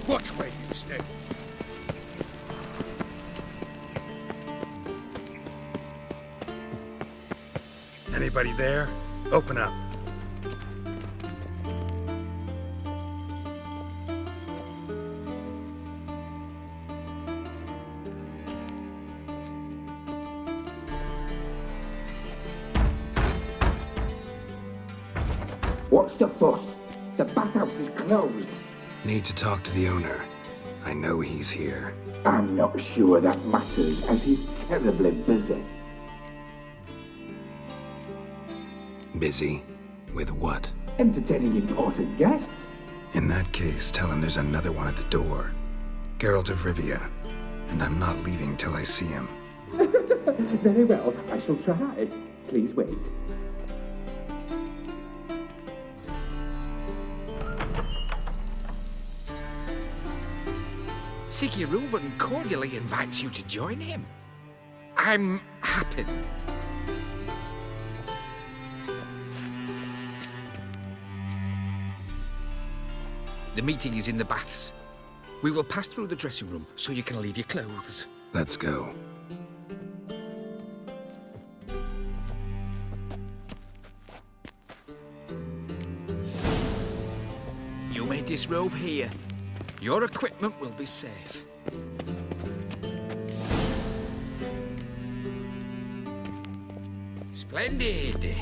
Watch where you step. Anybody there? Open up. What's the fuss? The bathhouse is closed. Need to talk to the owner. I know he's here. I'm not sure that matters, as he's terribly busy. Busy? With what? Entertaining important guests. In that case, tell him there's another one at the door. Geralt of Rivia. And I'm not leaving till I see him. Very well, I shall try. Please wait. Siguruvin cordially invites you to join him. I'm happy. The meeting is in the baths. We will pass through the dressing room so you can leave your clothes. Let's go. You may disrobe here. Your equipment will be safe. Splendid.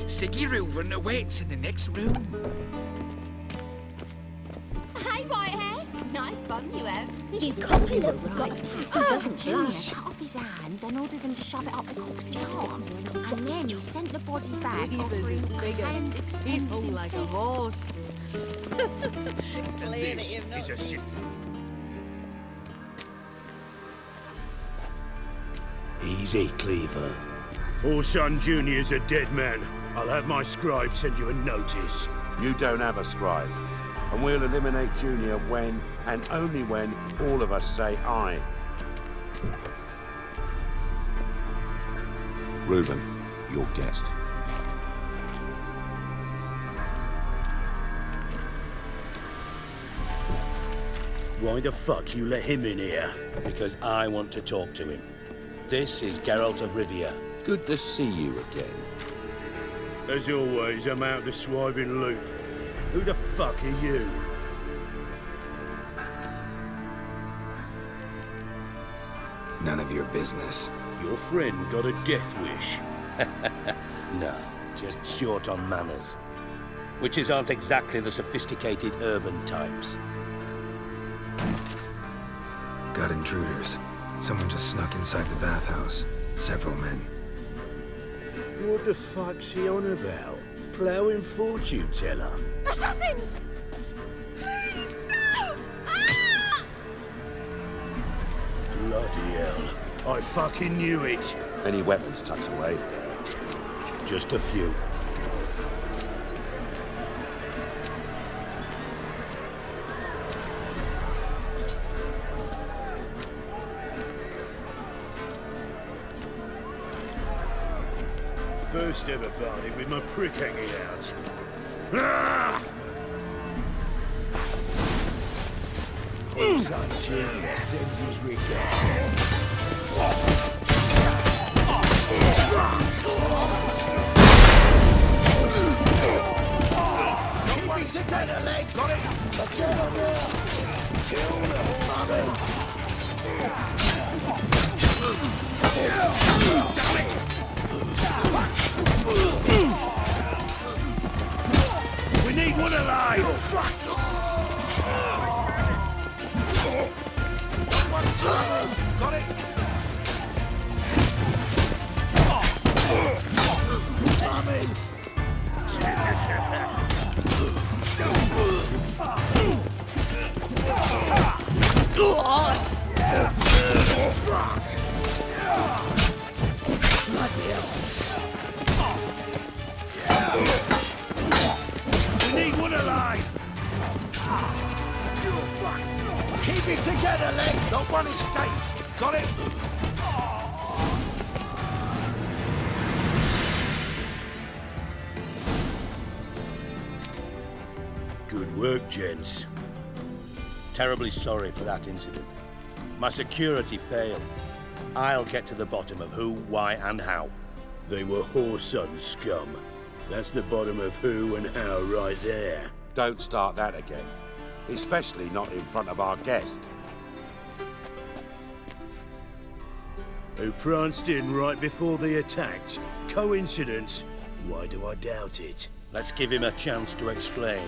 Siguruvin awaits in the next room. Hey, Whitehead. Nice bum you have. You copy the right. He doesn't Junior blush. cut off his hand, then ordered them to shove it up the corpse's arse. And then he sent the body back offering hand He's extended hung in like a peace. horse. This is a sin. Easy, Cleaver. Orson Jr.'s a dead man. I'll have my scribe send you a notice. You don't have a scribe. And we'll eliminate Junior when, and only when, all of us say aye. Reuven, your guest. Why the fuck you let him in here? Because I want to talk to him. This is Geralt of Rivia. Good to see you again. As always, I'm out the swiving loop. Who the fuck are you? None of your business. Your friend got a death wish. No, just short on manners. Witches aren't exactly the sophisticated urban types. Got intruders. Someone just snuck inside the bathhouse. Several men. What the fuck's he on about? Ploughing fortune teller? Assassins! Please, no! Ah! Bloody hell. I fucking knew it. Any weapons tucked away? Just a few. First ever party with my prick hanging out. Ah! Son Junior sends his regards. Keep me together, legs! Got it! Kill the whole We need one alive! Got it! We need one alive! Keep it together, leg! Not one escapes! Got it? Good work, gents. Terribly sorry for that incident. My security failed. I'll get to the bottom of who, why, and how. They were Whoreson scum. That's the bottom of who and how right there. Don't start that again. Especially not in front of our guest. Who pranced in right before they attacked. Coincidence? Why do I doubt it? Let's give him a chance to explain.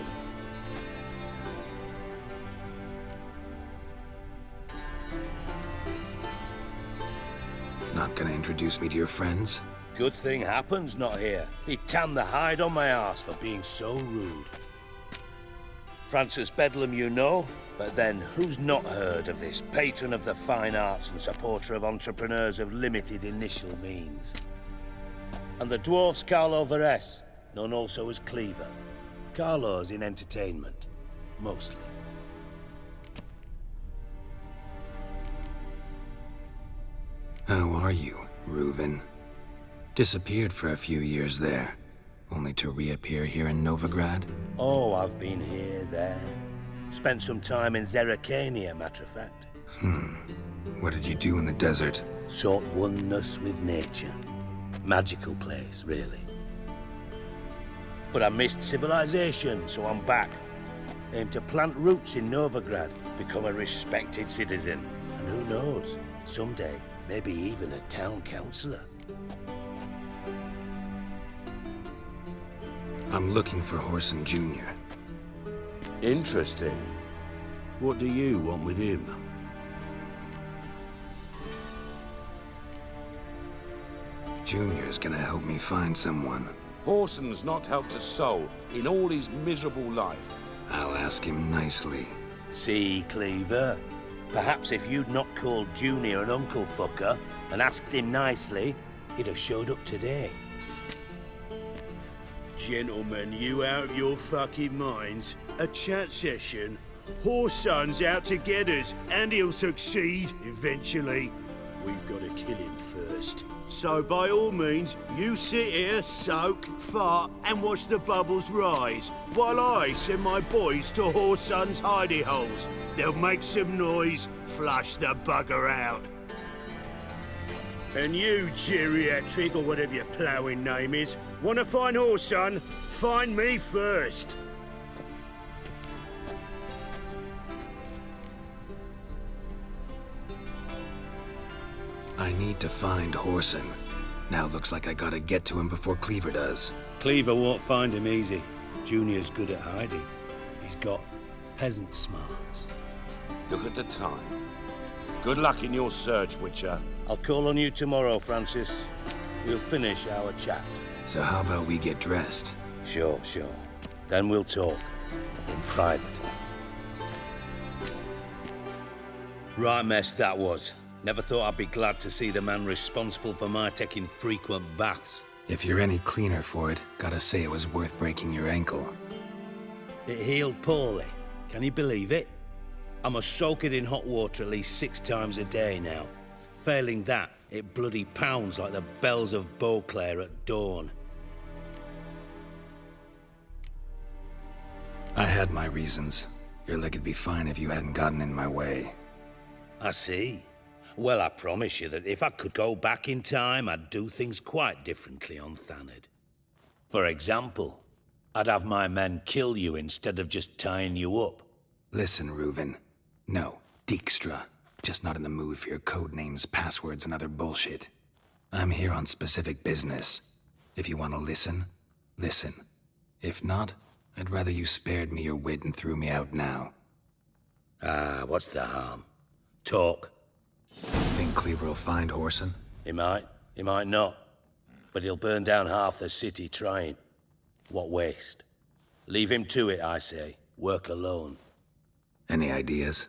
Not gonna introduce me to your friends? Good thing Happen's not here. He tanned the hide on my arse for being so rude. Francis Bedlam you know, but then who's not heard of this patron of the fine arts and supporter of entrepreneurs of limited initial means? And the dwarf's Carlo Varese, known also as Cleaver. Carlo's in entertainment, mostly. How are you, Reuven? Disappeared for a few years there, only to reappear here in Novigrad? Oh, I've been here, there. Spent some time in Zerrikania, matter of fact. What did you do in the desert? Sought oneness with nature. Magical place, really. But I missed civilization, so I'm back. Aim to plant roots in Novigrad, become a respected citizen. And who knows, someday, maybe even a town councillor. I'm looking for Whoreson Jr. Interesting. What do you want with him? Junior's gonna help me find someone. Whoreson's not helped a soul in all his miserable life. I'll ask him nicely. See, Cleaver? Perhaps if you'd not called Junior an uncle fucker and asked him nicely, he'd have showed up today. Gentlemen, you out of your fucking minds? A chat session? Whoreson's out to get us, and he'll succeed eventually. We've got to kill him first. So by all means, you sit here, soak, fart, and watch the bubbles rise, while I send my boys to Whoreson's hidey holes. They'll make some noise, flush the bugger out. And you, geriatric, or whatever your ploughing name is, want to find Whoreson? Find me first. I need to find Whoreson. Now looks like I gotta get to him before Cleaver does. Cleaver won't find him easy. Junior's good at hiding. He's got peasant smarts. Look at the time. Good luck in your search, Witcher. I'll call on you tomorrow, Francis. We'll finish our chat. So how about we get dressed? Sure. Then we'll talk. In private. Right mess that was. Never thought I'd be glad to see the man responsible for my taking frequent baths. If you're any cleaner for it, gotta say it was worth breaking your ankle. It healed poorly. Can you believe it? I must soak it in hot water at least 6 times a day now. Failing that, it bloody pounds like the bells of Beauclair at dawn. I had my reasons. Your leg'd be fine if you hadn't gotten in my way. I see. Well, I promise you that if I could go back in time, I'd do things quite differently on Thanedd. For example, I'd have my men kill you instead of just tying you up. Listen, Reuven. No, Dijkstra. Just not in the mood for your code names, passwords, and other bullshit. I'm here on specific business. If you want to listen, listen. If not, I'd rather you spared me your wit and threw me out now. What's the harm? Talk. Think Cleaver will find Whoreson? He might not. But he'll burn down half the city trying. What waste? Leave him to it, I say. Work alone. Any ideas?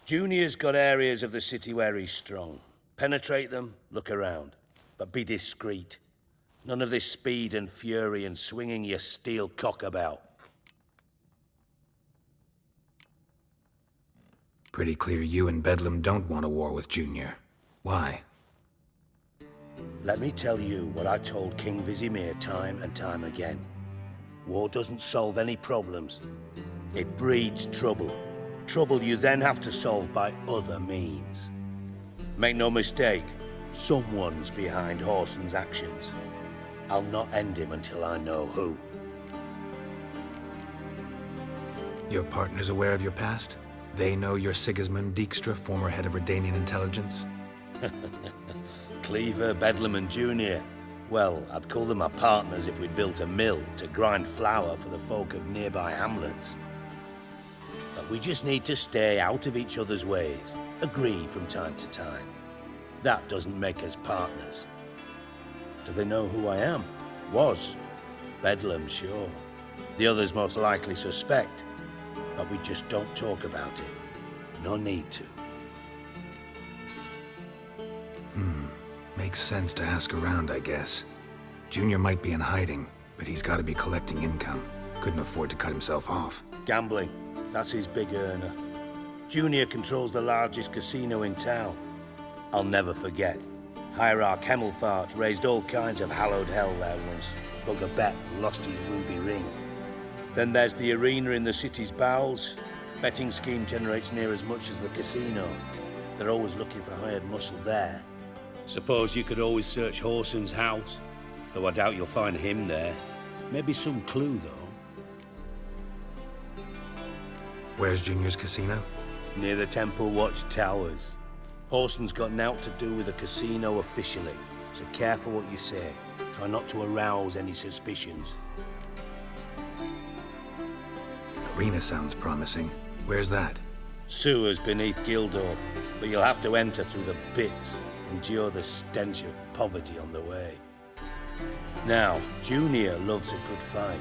Junior's got areas of the city where he's strong. Penetrate them, look around. But be discreet. None of this speed and fury and swinging your steel cock about. Pretty clear you and Bedlam don't want a war with Junior. Why? Let me tell you what I told King Vizimir time and time again. War doesn't solve any problems. It breeds trouble. Trouble you then have to solve by other means. Make no mistake, someone's behind Horson's actions. I'll not end him until I know who. Your partner's aware of your past? They know you're Sigismund Dijkstra, former head of Redanian intelligence? Cleaver, Bedlam and Junior. Well, I'd call them my partners if we'd built a mill to grind flour for the folk of nearby hamlets. But we just need to stay out of each other's ways, agree from time to time. That doesn't make us partners. Do they know who I am? Was. Bedlam, sure. The others most likely suspect. But we just don't talk about it. No need to. Makes sense to ask around, I guess. Junior might be in hiding, but he's got to be collecting income. Couldn't afford to cut himself off. Gambling. That's his big earner. Junior controls the largest casino in town. I'll never forget. Hierarch Hemmelfart raised all kinds of hallowed hell there once. Bugger bet and lost his ruby ring. Then there's the arena in the city's bowels. Betting scheme generates near as much as the casino. They're always looking for hired muscle there. Suppose you could always search Horson's house, though I doubt you'll find him there. Maybe some clue, though. Where's Junior's casino? Near the Temple Watch Towers. Horson's got naught to do with the casino officially, so careful what you say. Try not to arouse any suspicions. Arena sounds promising. Where's that? Sewers beneath Gildorf, but you'll have to enter through the pits, endure the stench of poverty on the way. Now, Junior loves a good fight.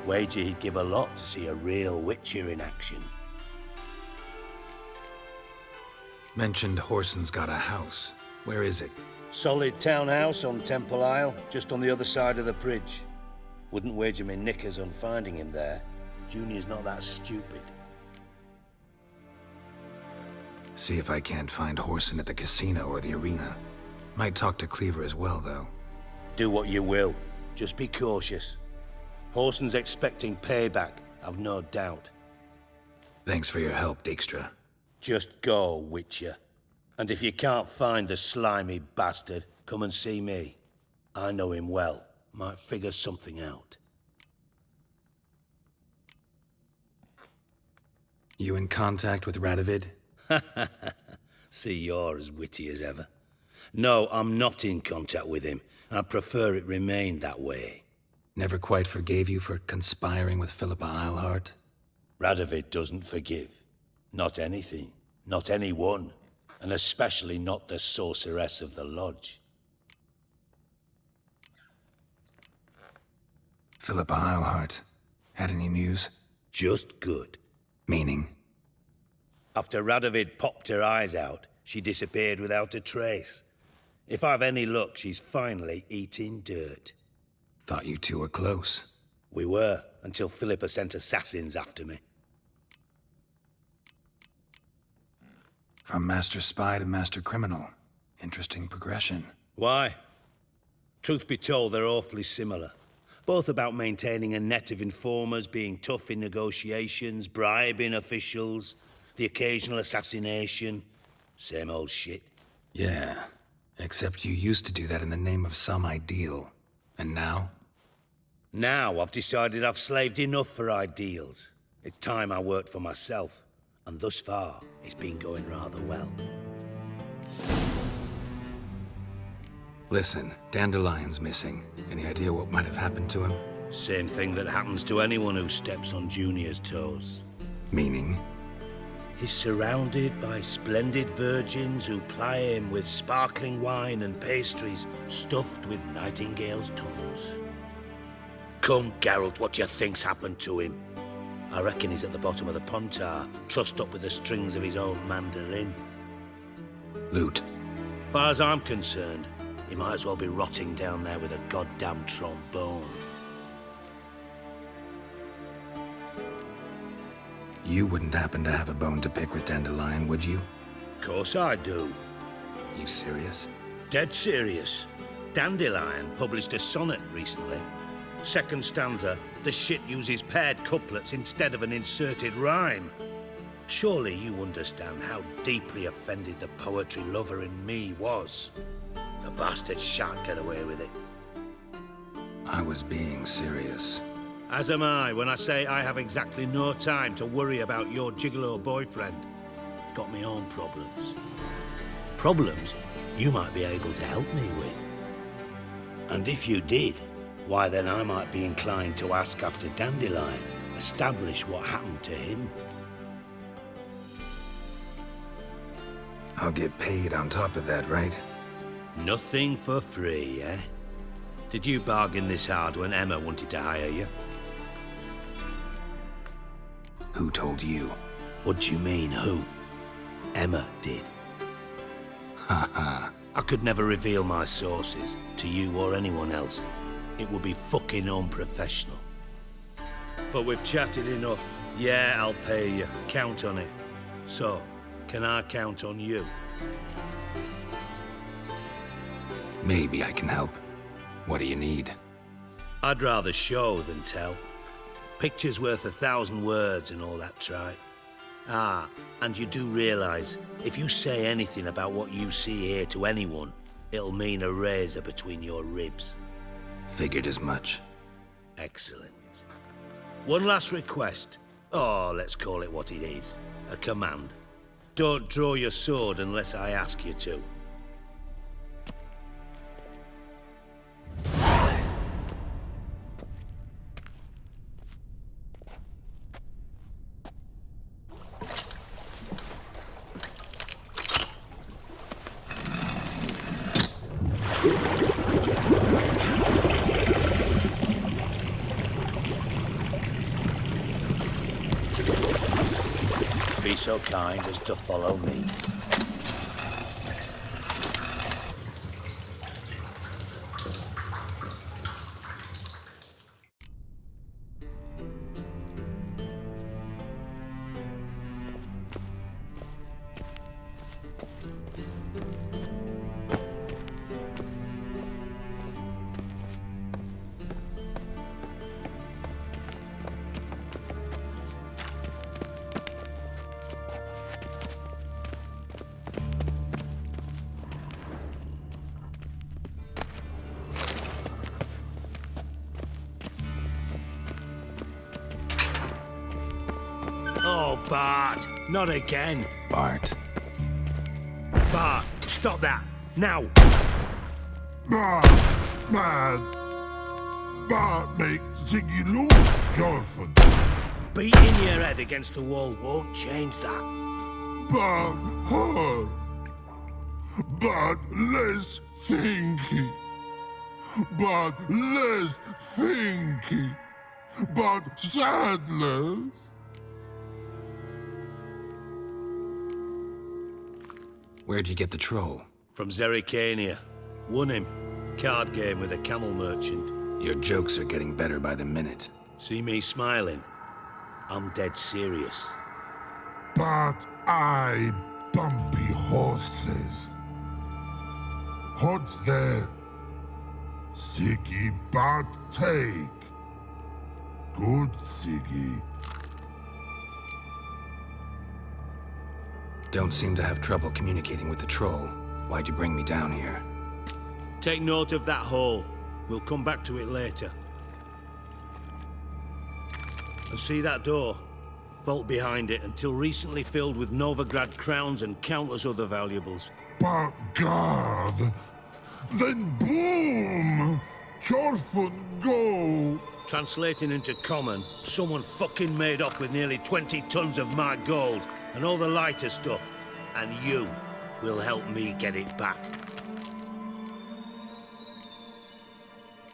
Wager he'd give a lot to see a real Witcher in action. Mentioned Horson's got a house. Where is it? Solid townhouse on Temple Isle, just on the other side of the bridge. Wouldn't wager me knickers on finding him there. Junior's not that stupid. See if I can't find Horson at the casino or the arena. Might talk to Cleaver as well, though. Do what you will. Just be cautious. Horson's expecting payback, I've no doubt. Thanks for your help, Dijkstra. Just go, Witcher. And if you can't find the slimy bastard, come and see me. I know him well. Might figure something out. You in contact with Radovid? See, you're as witty as ever. No, I'm not in contact with him. I'd prefer it remained that way. Never quite forgave you for conspiring with Philippa Eilhart? Radovid doesn't forgive. Not anything. Not anyone. And especially not the sorceress of the lodge. Philippa Eilhart. Had any news? Just good. Meaning? After Radovid popped her eyes out, she disappeared without a trace. If I've any luck, she's finally eating dirt. Thought you two were close. We were, until Philippa sent assassins after me. From master spy to master criminal. Interesting progression. Why? Truth be told, they're awfully similar. Both about maintaining a net of informers, being tough in negotiations, bribing officials, the occasional assassination. Same old shit. Yeah, except you used to do that in the name of some ideal. And now? Now I've decided I've slaved enough for ideals. It's time I worked for myself. And thus far, it's been going rather well. Listen, Dandelion's missing. Any idea what might have happened to him? Same thing that happens to anyone who steps on Junior's toes. Meaning? He's surrounded by splendid virgins who ply him with sparkling wine and pastries stuffed with nightingales' tongues. Come, Geralt, what do you think's happened to him? I reckon he's at the bottom of the Pontar, trussed up with the strings of his own mandolin. Loot. Far as I'm concerned, he might as well be rotting down there with a goddamn trombone. You wouldn't happen to have a bone to pick with Dandelion, would you? Course I do. You serious? Dead serious. Dandelion published a sonnet recently. Second stanza, the shit uses paired couplets instead of an inserted rhyme. Surely you understand how deeply offended the poetry lover in me was. The bastard shan't get away with it. I was being serious. As am I when I say I have exactly no time to worry about your gigolo boyfriend. Got me own problems. Problems you might be able to help me with. And if you did, why then I might be inclined to ask after Dandelion, establish what happened to him. I'll get paid on top of that, right? Nothing for free, eh? Did you bargain this hard when Emma wanted to hire you? Who told you? What do you mean, who? Emma did. Haha. I could never reveal my sources to you or anyone else. It would be fucking unprofessional. But we've chatted enough. Yeah, I'll pay you. Count on it. So, can I count on you? Maybe I can help. What do you need? I'd rather show than tell. Picture's worth 1,000 words and all that tripe. Ah, and you do realise, if you say anything about what you see here to anyone, it'll mean a razor between your ribs. Figured as much. Excellent. One last request. Oh, let's call it what it is. A command. Don't draw your sword unless I ask you to. Be so kind as to follow me. Oh, Bart, not again. Bart. Bart, stop that, now. Bad. Bart makes Ziggy lose, Jorfin. Beating your head against the wall won't change that. Bart hurt. Bart less thinky. Bart less thinky. Bart sadless. Where'd you get the troll? From Zerrikania. Won him. Card game with a camel merchant. Your jokes are getting better by the minute. See me smiling? I'm dead serious. But I bumpy horses. Hot there. Siggy Bart take. Good Siggy. Don't seem to have trouble communicating with the troll. Why'd you bring me down here? Take note of that hole. We'll come back to it later. And see that door? Vault behind it, until recently filled with Novigrad crowns and countless other valuables. But God, then boom! Jorfin go! Translating into common, someone fucking made up with nearly 20 tons of my gold and all the lighter stuff, and you will help me get it back.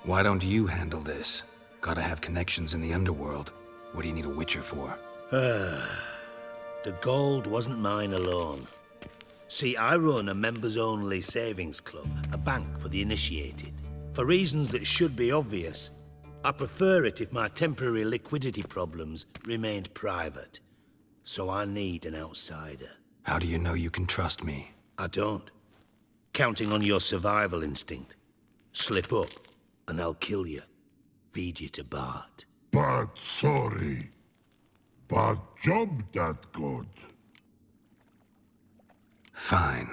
Why don't you handle this? Gotta have connections in the underworld. What do you need a Witcher for? The gold wasn't mine alone. See, I run a members-only savings club, a bank for the initiated. For reasons that should be obvious, I prefer it if my temporary liquidity problems remained private. So I need an outsider. How do you know you can trust me? I don't. Counting on your survival instinct. Slip up, and I'll kill you. Feed you to Bart. But sorry. but job that good. Fine.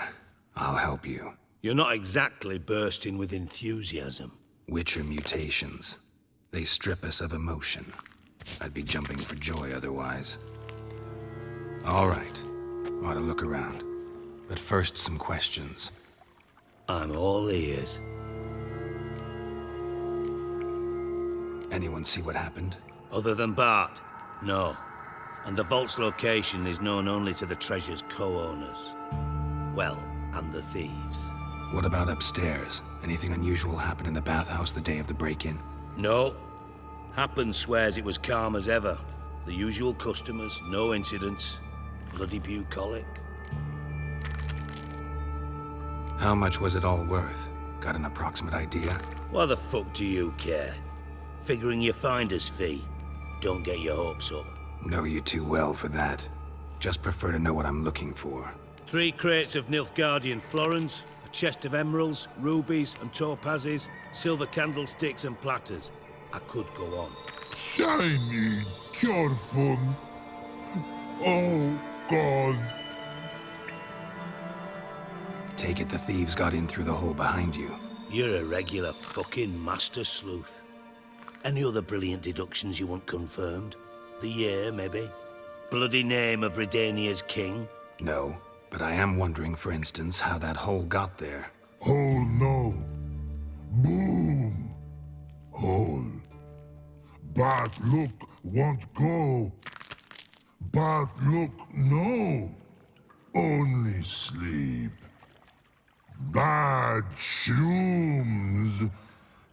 I'll help you. You're not exactly bursting with enthusiasm. Witcher mutations. They strip us of emotion. I'd be jumping for joy otherwise. All right. Ought to look around. But first, some questions. I'm all ears. Anyone see what happened? Other than Bart? No. And the vault's location is known only to the treasure's co-owners. Well, and the thieves. What about upstairs? Anything unusual happen in the bathhouse the day of the break-in? No. Happen swears it was calm as ever. The usual customers, no incidents. Bloody bucolic. How much was it all worth? Got an approximate idea? Why the fuck do you care? Figuring your finder's fee. Don't get your hopes up. Know you too well for that. Just prefer to know what I'm looking for. 3 crates of Nilfgaardian florins, a chest of emeralds, rubies and topazes, silver candlesticks and platters. I could go on. Shiny, careful. Oh, God. Take it the thieves got in through the hole behind you. You're a regular fucking master sleuth. Any other brilliant deductions you want confirmed? The year, maybe? Bloody name of Redania's king? No, but I am wondering, for instance, how that hole got there. Hole no. Boom. Hole. Bad look won't go. Bad look no. Only sleep. Bad shrooms.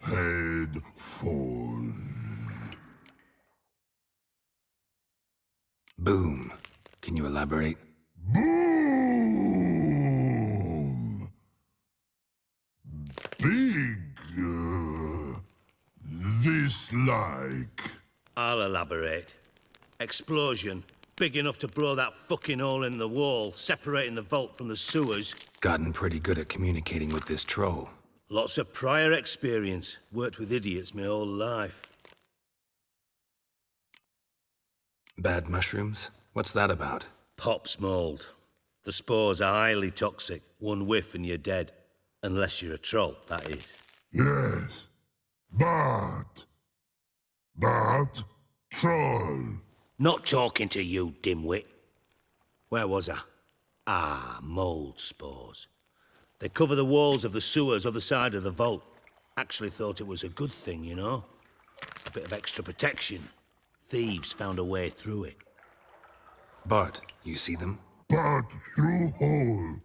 Head falls. Boom. Can you elaborate? Boom! Big. This like. I'll elaborate. Explosion. Big enough to blow that fucking hole in the wall, separating the vault from the sewers. Gotten pretty good at communicating with this troll. Lots of prior experience. Worked with idiots my whole life. Bad mushrooms? What's that about? Pops mold. The spores are highly toxic. One whiff and you're dead. Unless you're a troll, that is. Yes. But. Troll. Not talking to you, dimwit. Where was I? Ah, mold spores. They cover the walls of the sewers other side of the vault. Actually thought it was a good thing, you know? A bit of extra protection. Thieves found a way through it. Bart, you see them? But through hole.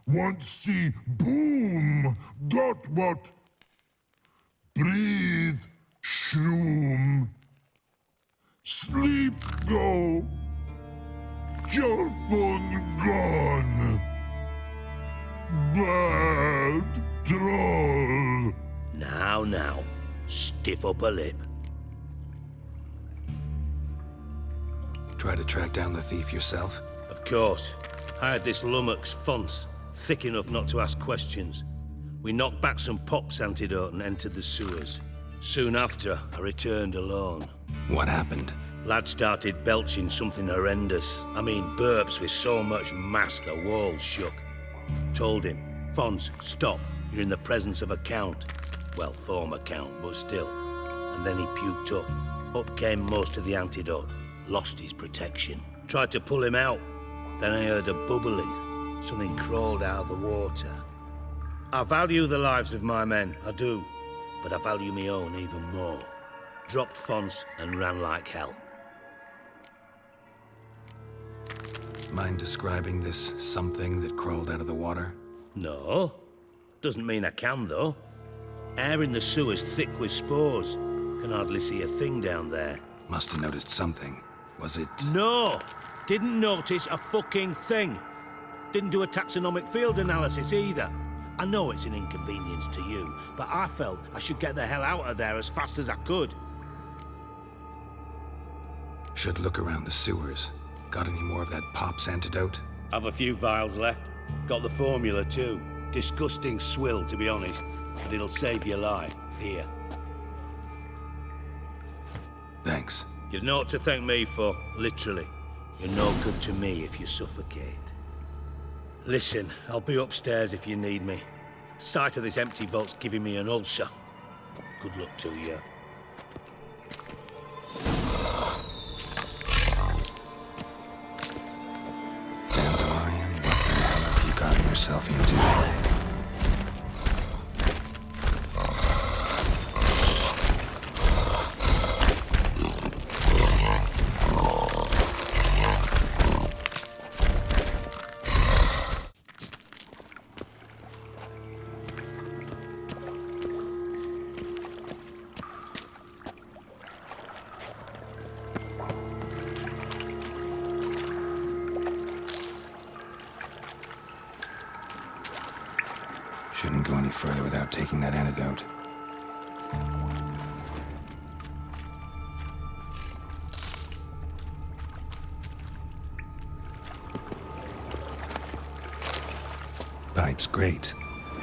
Want see boom. Got what? Breathe. Shroom. Sleep go. Your phone gone. Bad troll. Now. Stiff upper lip. Try to track down the thief yourself? Of course. I had this lummox, Fons, thick enough not to ask questions. We knocked back some Pop's antidote and entered the sewers. Soon after, I returned alone. What happened? Lad started belching something horrendous. I mean, burps with so much mass the walls shook. Told him, Fons, stop. You're in the presence of a count. Well, former count, but still. And then he puked up. Up came most of the antidote. Lost his protection. Tried to pull him out. Then I heard a bubbling. Something crawled out of the water. I value the lives of my men, I do. But I value my own even more. Dropped Fons and ran like hell. Mind describing this something that crawled out of the water? No. Doesn't mean I can, though. Air in the sewer's thick with spores. Can hardly see a thing down there. Must have noticed something. Was it... No! Didn't notice a fucking thing. Didn't do a taxonomic field analysis either. I know it's an inconvenience to you, but I felt I should get the hell out of there as fast as I could. Should look around the sewers. Got any more of that Pop's antidote? Have a few vials left. Got the formula too. Disgusting swill, to be honest. But it'll save your life. Here. Thanks. You've naught to thank me for, literally. You're no good to me if you suffocate. Listen, I'll be upstairs if you need me. Sight of this empty vault's giving me an ulcer. Good luck to you. Dandelion, what the hell have you gotten yourself into? Shouldn't go any further without taking that antidote. Pipe's great.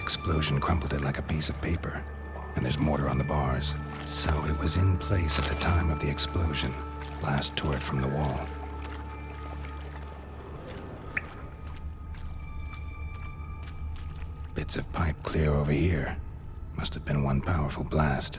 Explosion crumpled it like a piece of paper. And there's mortar on the bars. So it was in place at the time of the explosion. Blast tore it from the wall. Bits of pipe clear over here. Must have been one powerful blast.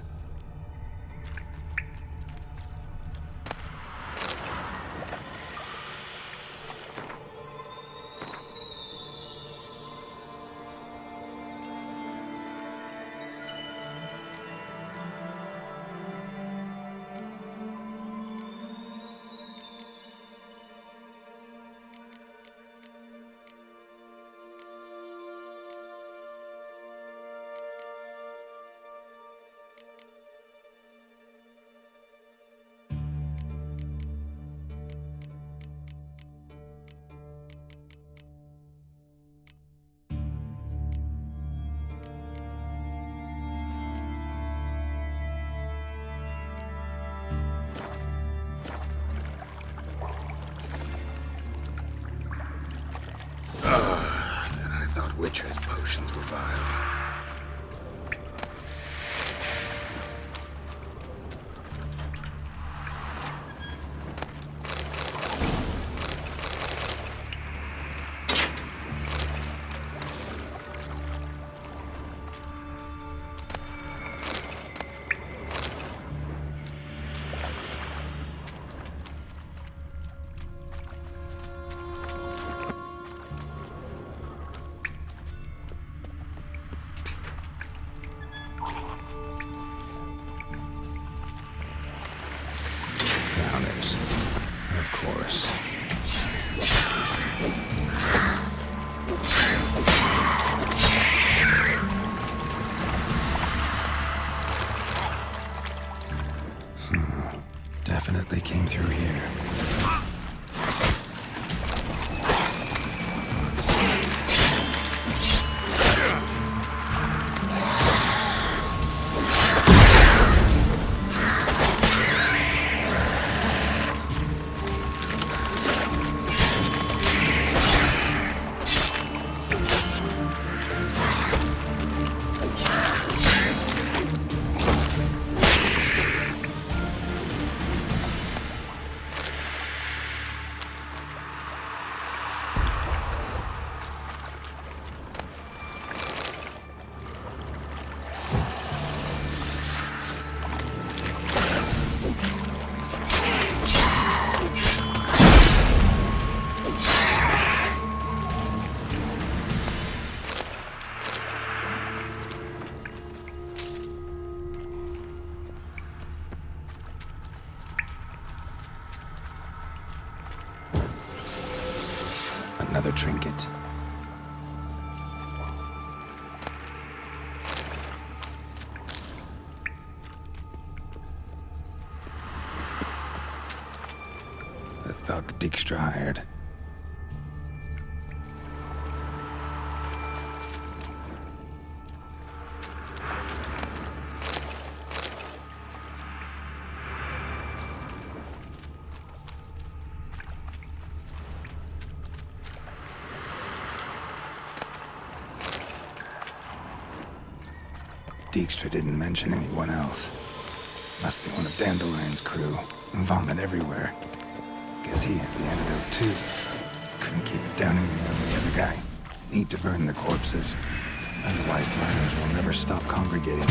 Witcher's potions were vile. Drowners, of course. Definitely came through here. Another trinket. The thug Dijkstra hired. Dijkstra didn't mention anyone else. Must be one of Dandelion's crew. Vomit everywhere. Guess he had the antidote too. Couldn't keep it down anymore than the other guy. Need to burn the corpses. Otherwise, miners will never stop congregating.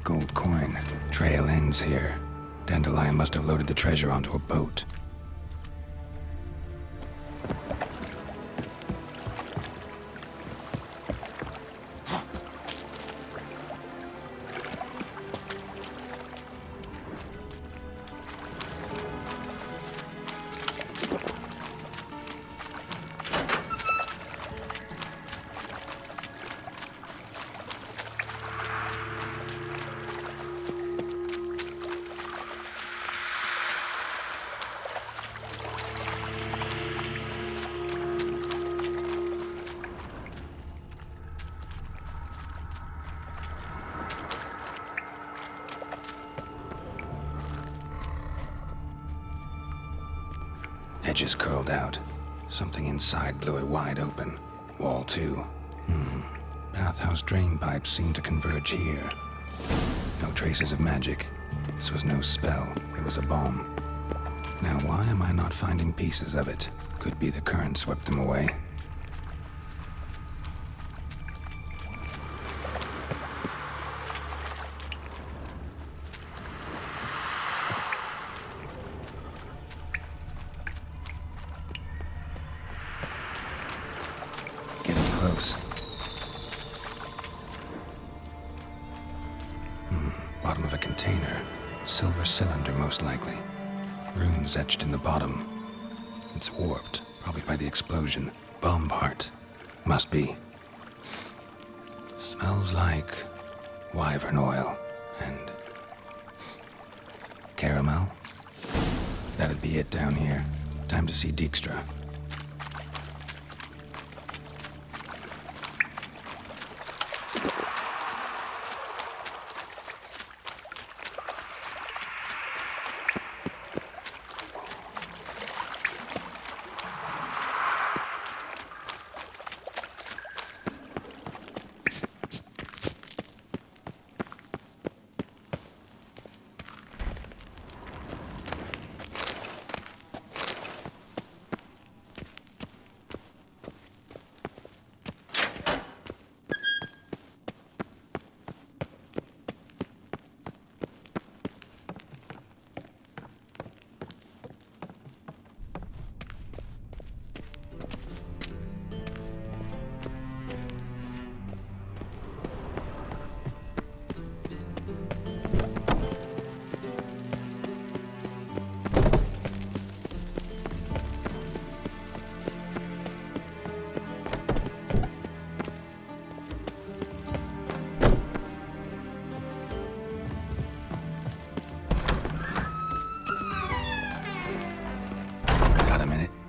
Gold coin. Trail ends here. Dandelion must have loaded the treasure onto a boat. Edges curled out. Something inside blew it wide open. Wall too. Bathhouse drain pipes seem to converge here. No traces of magic. This was no spell. It was a bomb. Now why am I not finding pieces of it? Could be the current swept them away. Bottom of a container. Silver cylinder, most likely. Runes etched in the bottom. It's warped, probably by the explosion. Bomb part. Must be. Smells like wyvern oil and caramel. That'd be it down here. Time to see Dijkstra.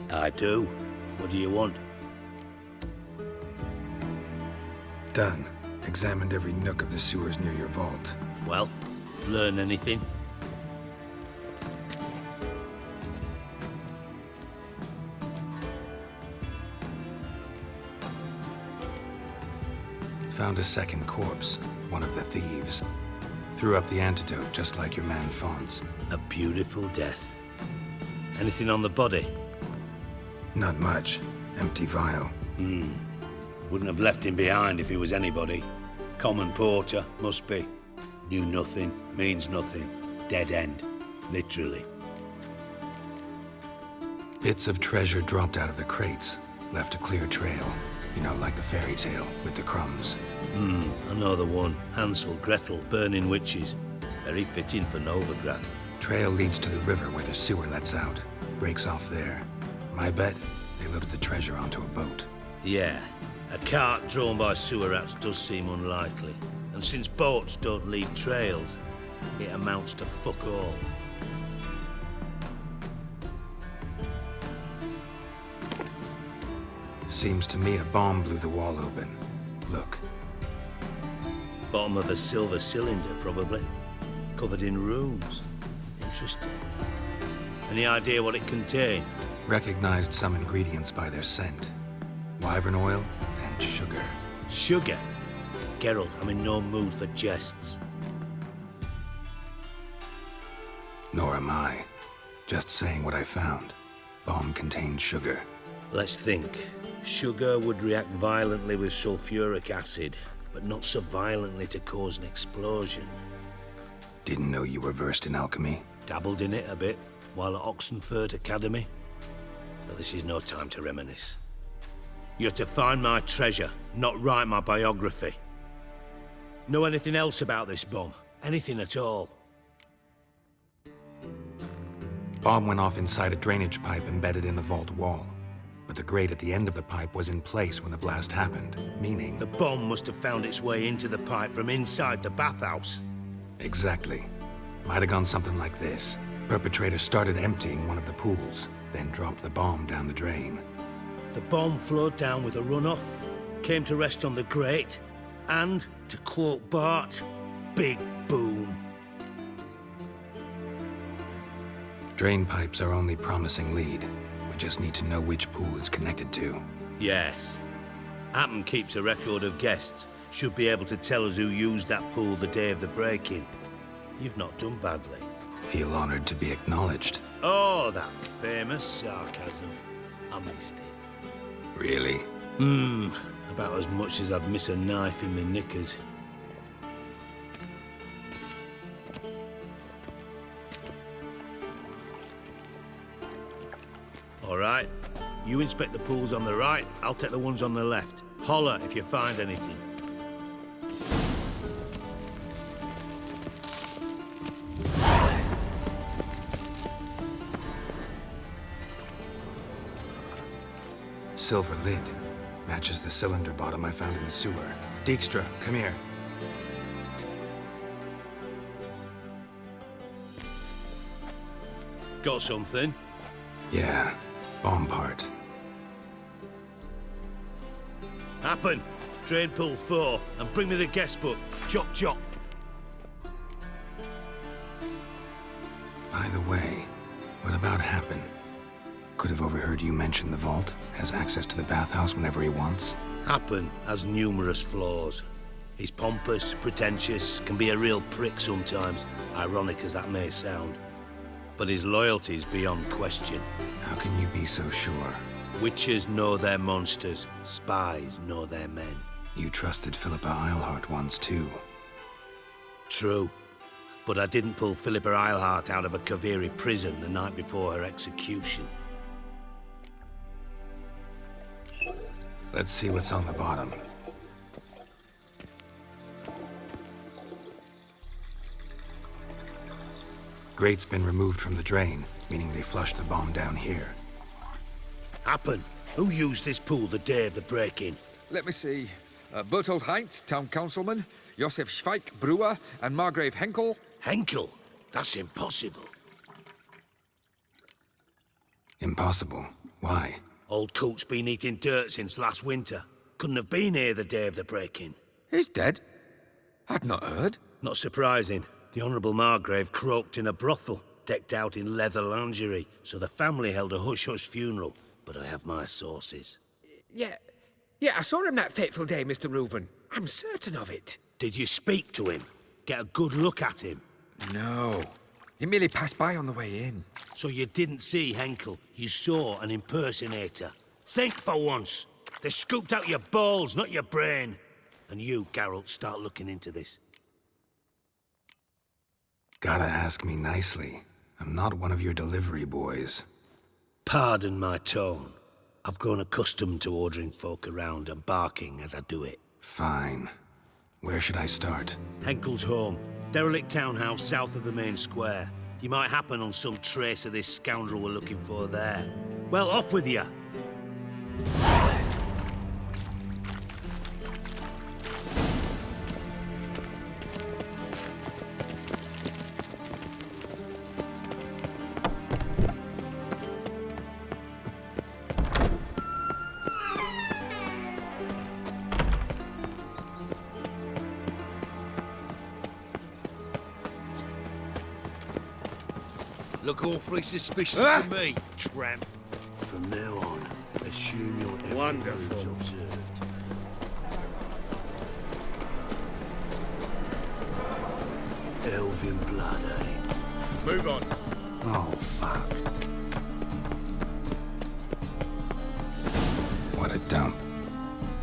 I do. What do you want? Done. Examined every nook of the sewers near your vault. Well, learn anything? Found a second corpse, one of the thieves. Threw up the antidote just like your man Fonz. A beautiful death. Anything on the body? Not much. Empty vial. Wouldn't have left him behind if he was anybody. Common porter, must be. Knew nothing, means nothing. Dead end. Literally. Bits of treasure dropped out of the crates. Left a clear trail. You know, like the fairy tale with the crumbs. I know the one. Hansel, Gretel, burning witches. Very fitting for Novigrad. Trail leads to the river where the sewer lets out. Breaks off there. My bet, they loaded the treasure onto a boat. Yeah. A cart drawn by sewer rats does seem unlikely. And since boats don't leave trails, it amounts to fuck all. Seems to me a bomb blew the wall open. Look. Bottom of a silver cylinder, probably. Covered in runes. Interesting. Any idea what it contained? Recognized some ingredients by their scent. Wyvern oil and sugar. Sugar? Geralt, I'm in no mood for jests. Nor am I. Just saying what I found. Bomb contained sugar. Let's think. Sugar would react violently with sulfuric acid, but not so violently to cause an explosion. Didn't know you were versed in alchemy. Dabbled in it a bit while at Oxenford Academy. But this is no time to reminisce. You're to find my treasure, not write my biography. Know anything else about this bomb? Anything at all? Bomb went off inside a drainage pipe embedded in the vault wall. But the grate at the end of the pipe was in place when the blast happened, meaning... The bomb must have found its way into the pipe from inside the bathhouse. Exactly. Might have gone something like this. Perpetrator started emptying one of the pools, then dropped the bomb down the drain. The bomb flowed down with a runoff, came to rest on the grate, and, to quote Bart, big boom. Drain pipes are only promising lead. We just need to know which pool it's connected to. Yes. Appen keeps a record of guests. Should be able to tell us who used that pool the day of the break-in. You've not done badly. Feel honored to be acknowledged. Oh, that famous sarcasm. I missed it. Really? About as much as I'd miss a knife in my knickers. All right. You inspect the pools on the right, I'll take the ones on the left. Holler if you find anything. Silver lid. Matches the cylinder bottom I found in the sewer. Dijkstra, come here. Got something? Yeah, bomb part. Happen. Drain pool 4 and bring me the guest book. Chop chop. By the way, what about Happen? Could have overheard you mention the vault. Has access to the bathhouse whenever he wants. Happen has numerous flaws. He's pompous, pretentious, can be a real prick sometimes, ironic as that may sound. But his loyalty is beyond question. How can you be so sure? Witches know their monsters, spies know their men. You trusted Philippa Eilhart once too. True. But I didn't pull Philippa Eilhart out of a Kaviri prison the night before her execution. Let's see what's on the bottom. Grate's been removed from the drain, meaning they flushed the bomb down here. Happen. Who used this pool the day of the break-in? Let me see. Bertold Heinz, town councilman, Josef Schweik, brewer, and Margrave Henkel. Henkel? That's impossible. Impossible. Why? Old Coot's been eating dirt since last winter. Couldn't have been here the day of the break-in. He's dead? I'd not heard. Not surprising. The Honourable Margrave croaked in a brothel, decked out in leather lingerie, so the family held a hush-hush funeral. But I have my sources. Yeah, I saw him that fateful day, Mr. Reuven. I'm certain of it. Did you speak to him? Get a good look at him? No. He merely passed by on the way in. So you didn't see Henkel. You saw an impersonator. Think for once. They scooped out your balls, not your brain. And you, Geralt, start looking into this. Gotta ask me nicely. I'm not one of your delivery boys. Pardon my tone. I've grown accustomed to ordering folk around and barking as I do it. Fine. Where should I start? Henkel's home. Derelict townhouse south of the main square. You might happen on some trace of this scoundrel we're looking for there. Well, off with you. Look awfully suspicious to me, Tramp. From now on, assume your every Wonderful. move's observed. Elven blood, eh? Move on. Oh, fuck. What a dump.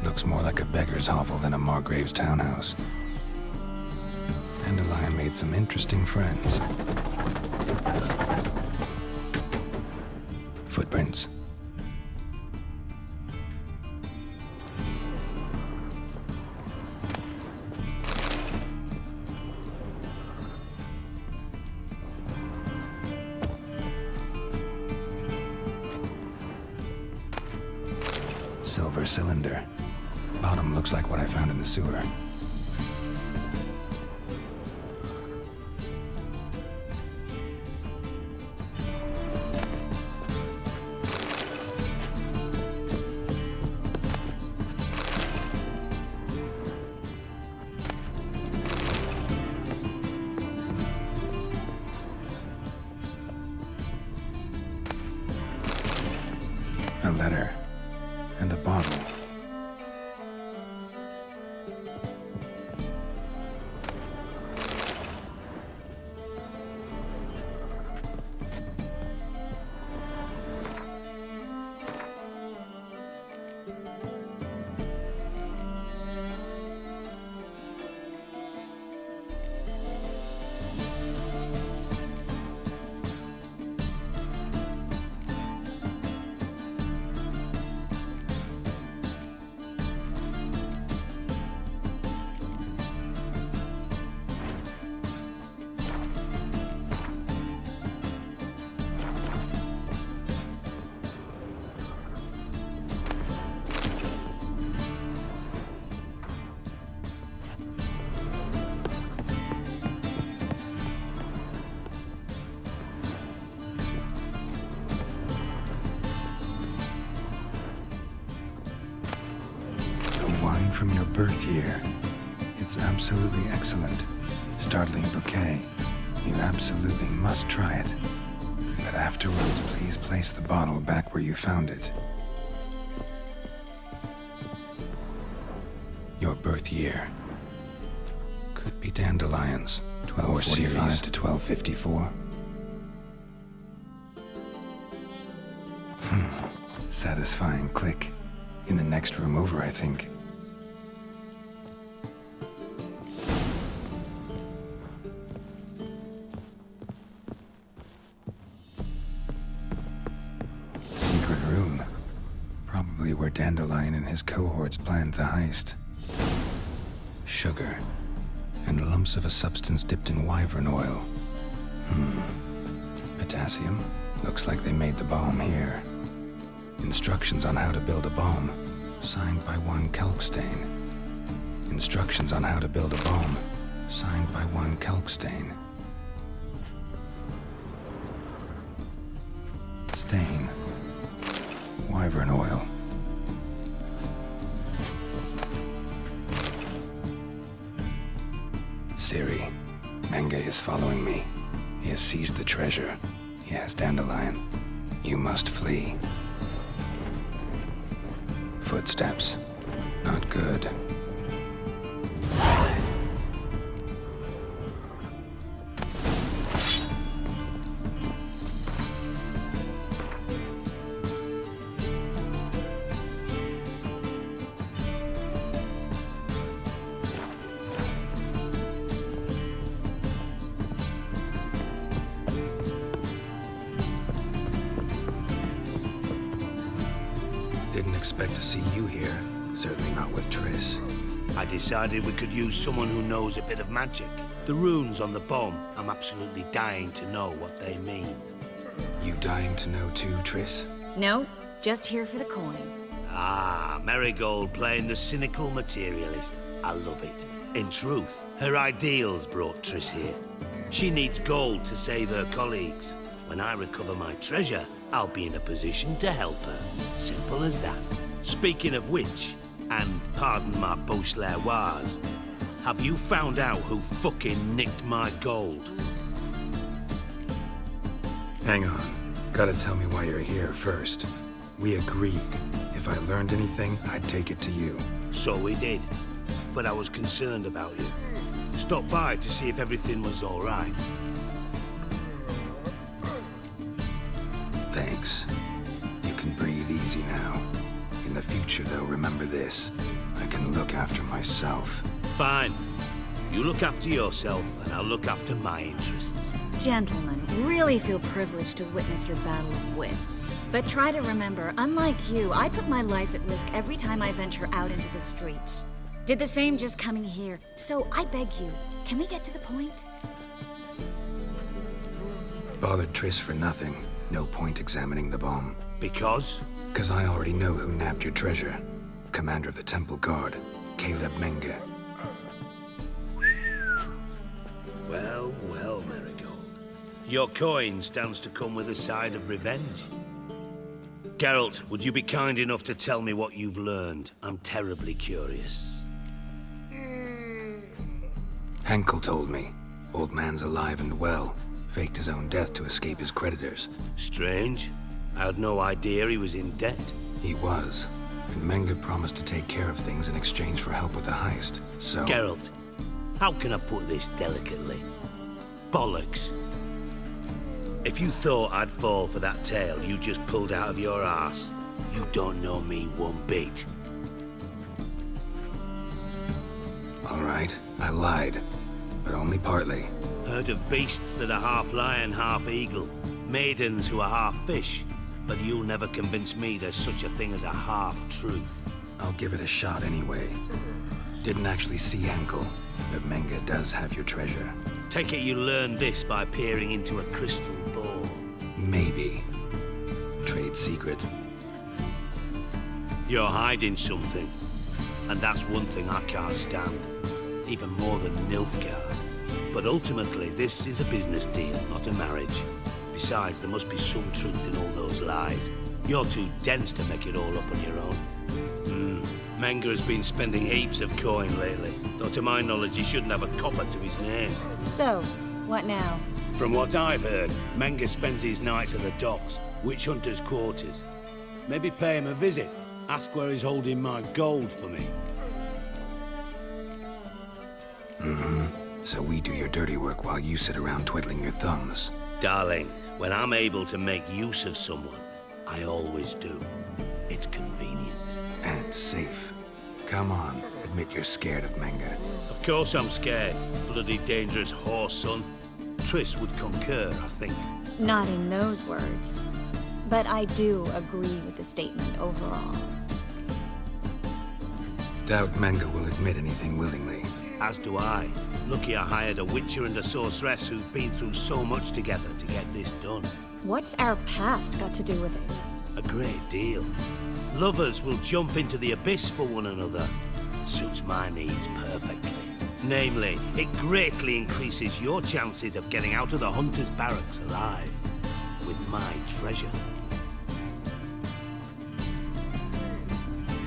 Looks more like a beggar's hovel than a Margrave's townhouse. Dandelion made some interesting friends. Footprints. Silver cylinder. Bottom looks like what I found in the sewer. A letter. And a bottle. From your birth year. It's absolutely excellent. Startling bouquet. You absolutely must try it. But afterwards, please place the bottle back where you found it. Your birth year. Could be dandelions. 1245 to 1254. Satisfying click. In the next room over, I think. Where Dandelion and his cohorts planned the heist. Sugar. And lumps of a substance dipped in wyvern oil. Potassium. Looks like they made the bomb here. Instructions on how to build a bomb. Signed by one Kalkstain. Instructions on how to build a bomb. Signed by one Kalkstain. Stain. Wyvern oil. Ciri, Menge is following me. He has seized the treasure. He has Dandelion. You must flee. Footsteps. Not good. Didn't expect to see you here. Certainly not with Triss. I decided we could use someone who knows a bit of magic. The runes on the bomb, I'm absolutely dying to know what they mean. You dying to know too, Triss? No, just here for the coin. Ah, Marigold playing the cynical materialist. I love it. In truth, her ideals brought Triss here. She needs gold to save her colleagues. When I recover my treasure, I'll be in a position to help her. Simple as that. Speaking of which, and pardon my Beauclervoise, have you found out who fucking nicked my gold? Hang on. Gotta tell me why you're here first. We agreed. If I learned anything, I'd take it to you. So we did. But I was concerned about you. Stopped by to see if everything was all right. Thanks. You can breathe easy now. In the future, though, remember this. I can look after myself. Fine. You look after yourself, and I'll look after my interests. Gentlemen, really feel privileged to witness your battle of wits. But try to remember, unlike you, I put my life at risk every time I venture out into the streets. Did the same just coming here. So I beg you, can we get to the point? Bothered Triss for nothing. No point examining the bomb. Because? 'Cause I already know who nabbed your treasure. Commander of the Temple Guard, Caleb Menge. Well, well, Marigold. Your coin stands to come with a side of revenge. Geralt, would you be kind enough to tell me what you've learned? I'm terribly curious. Henkel told me. Old man's alive and well. Faked his own death to escape his creditors. Strange. I had no idea he was in debt. He was. And Menge promised to take care of things in exchange for help with the heist. So... Geralt, how can I put this delicately? Bollocks. If you thought I'd fall for that tale you just pulled out of your arse, you don't know me one bit. All right, I lied. But only partly. Heard of beasts that are half lion, half eagle. Maidens who are half fish. But you'll never convince me there's such a thing as a half-truth. I'll give it a shot anyway. Didn't actually see Henkel, but Menge does have your treasure. Take it you learned this by peering into a crystal ball. Maybe. Trade secret. You're hiding something. And that's one thing I can't stand. Even more than Nilfgaard. But ultimately, this is a business deal, not a marriage. Besides, there must be some truth in all those lies. You're too dense to make it all up on your own. Menge has been spending heaps of coin lately. Though to my knowledge, he shouldn't have a copper to his name. So, what now? From what I've heard, Menge spends his nights at the docks, witch hunters' quarters. Maybe pay him a visit. Ask where he's holding my gold for me. So we do your dirty work while you sit around twiddling your thumbs. Darling, when I'm able to make use of someone, I always do. It's convenient. And safe. Come on, admit you're scared of Menge. Of course I'm scared. Bloody dangerous horse, son. Triss would concur, I think. Not in those words. But I do agree with the statement overall. Doubt Menge will admit anything willingly. As do I. Lucky I hired a witcher and a sorceress who've been through so much together to get this done. What's our past got to do with it? A great deal. Lovers will jump into the abyss for one another. Suits my needs perfectly. Namely, it greatly increases your chances of getting out of the hunter's barracks alive. With my treasure.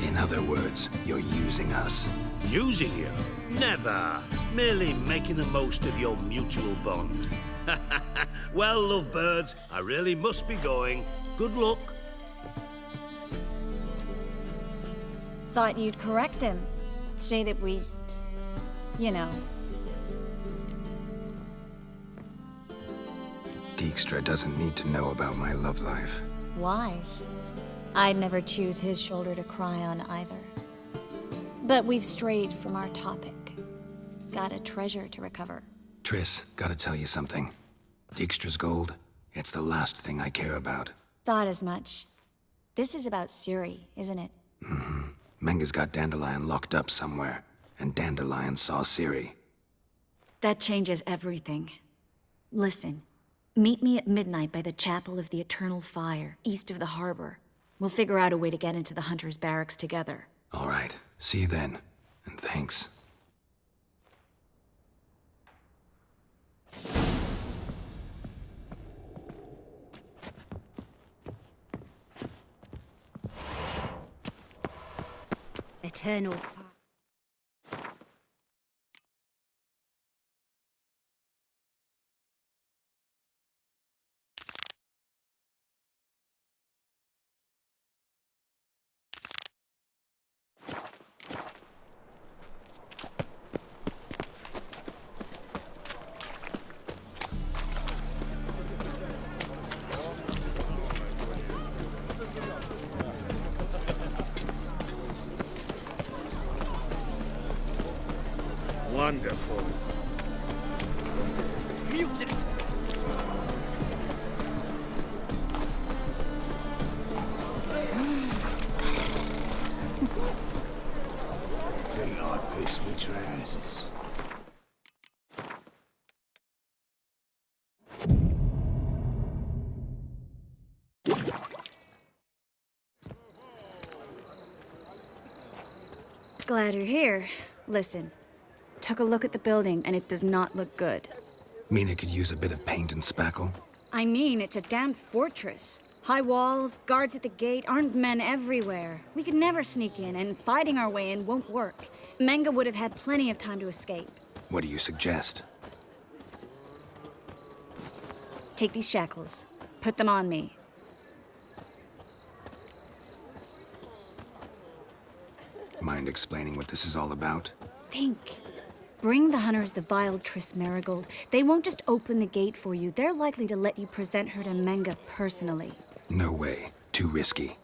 In other words, you're using us. Using you? Never. Merely making the most of your mutual bond. Well, lovebirds, I really must be going. Good luck. Thought you'd correct him. Say that we... you know... Dijkstra doesn't need to know about my love life. wise. I'd never choose his shoulder to cry on either. But we've strayed from our topic. Got a treasure to recover. Triss, gotta tell you something. Dijkstra's gold, it's the last thing I care about. Thought as much. This is about Ciri, isn't it? Mm-hmm. Menga's got Dandelion locked up somewhere, and Dandelion saw Ciri. That changes everything. Listen, meet me at midnight by the Chapel of the Eternal Fire, east of the harbor. We'll figure out a way to get into the Hunter's barracks together. All right, see you then, and thanks. Eternal Fire. Wonderful. Mutant! Feel like piss me trousers. Glad you're here. Listen, took a look at the building and it does not look good. Mean it could use a bit of paint and spackle? I mean, it's a damn fortress. High walls, guards at the gate, armed men everywhere. We could never sneak in, and fighting our way in won't work. Menga would have had plenty of time to escape. What do you suggest? Take these shackles. Put them on me. Mind explaining what this is all about? Think. Bring the Hunters the vile Triss Merigold. They won't just open the gate for you. They're likely to let you present her to Menga personally. No way. Too risky.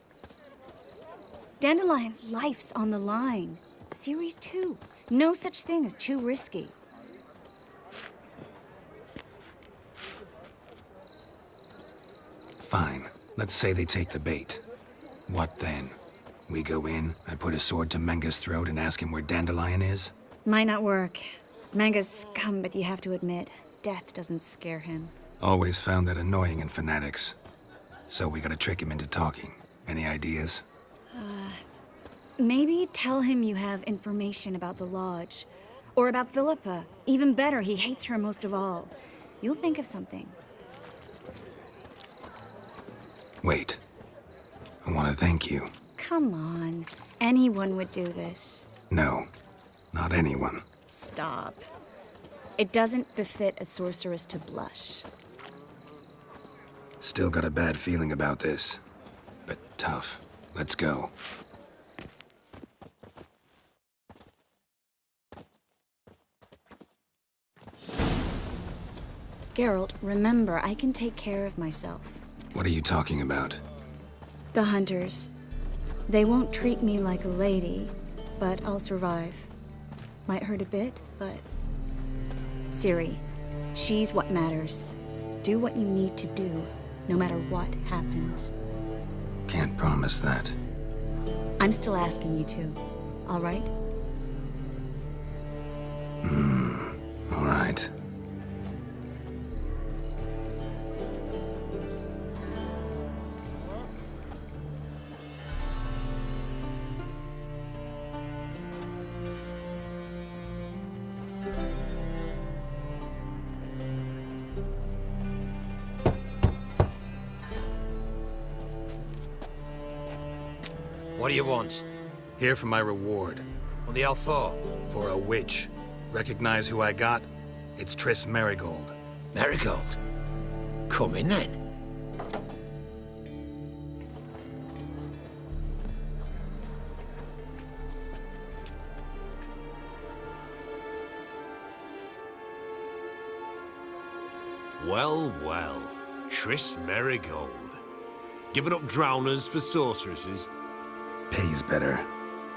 Dandelion's life's on the line. Ciri's too. No such thing as too risky. Fine. Let's say they take the bait. What then? We go in, I put a sword to Menga's throat and ask him where Dandelion is? Might not work. Menga's scum, but you have to admit, death doesn't scare him. Always found that annoying in fanatics. So we gotta trick him into talking. Any ideas? Maybe tell him you have information about the Lodge. Or about Philippa. Even better, he hates her most of all. You'll think of something. Wait. I want to thank you. Come on. Anyone would do this. No. Not anyone. Stop. It doesn't befit a sorceress to blush. Still got a bad feeling about this. But tough. Let's go. Geralt, remember, I can take care of myself. What are you talking about? The Hunters. They won't treat me like a lady, but I'll survive. Might hurt a bit, but... Ciri, she's what matters. Do what you need to do, no matter what happens. Can't promise that. I'm still asking you to, all right? All right. What do you want? Here for my reward. What the hell for? For a witch. Recognize who I got? It's Triss Merigold. Marigold. Come in then. Well, well. Triss Merigold. Giving up drowners for sorceresses? Pays better.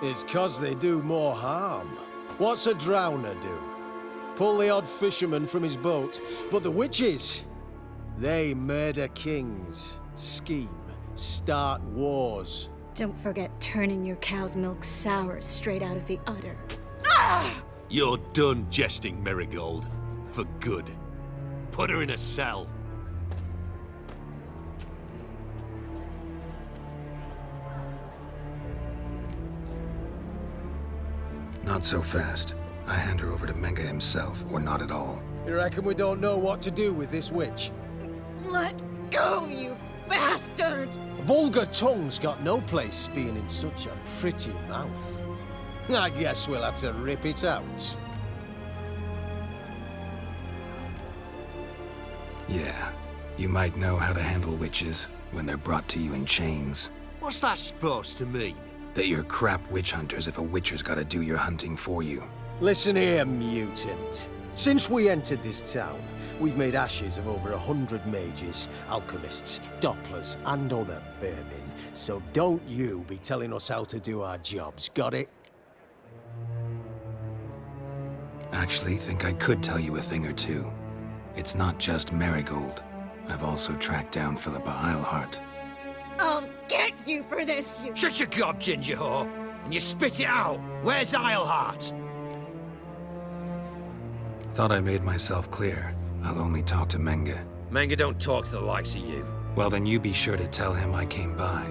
It's 'cause they do more harm. What's a drowner do? Pull the odd fisherman from his boat. But the witches, they murder kings, scheme, start wars. Don't forget turning your cow's milk sour straight out of the udder. You're done jesting, Merigold. For good. Put her in a cell. Not so fast. I hand her over to Menge himself, or not at all. You reckon we don't know what to do with this witch? Let go, you bastard! Vulgar tongue's got no place being in such a pretty mouth. I guess we'll have to rip it out. Yeah, you might know how to handle witches when they're brought to you in chains. What's that supposed to mean? That you're crap witch hunters if a witcher's gotta do your hunting for you. Listen here, mutant. Since we entered this town, we've made ashes of over 100 mages, alchemists, dopplers, and other vermin. So don't you be telling us how to do our jobs, got it? Actually, think I could tell you a thing or two. It's not just Merigold. I've also tracked down Philippa Eilhart. I'll get you for this, you... Shut your gob, ginger whore, and you spit it out. Where's Eilhart? Thought I made myself clear. I'll only talk to Menge. Menge don't talk to the likes of you. Well, then you be sure to tell him I came by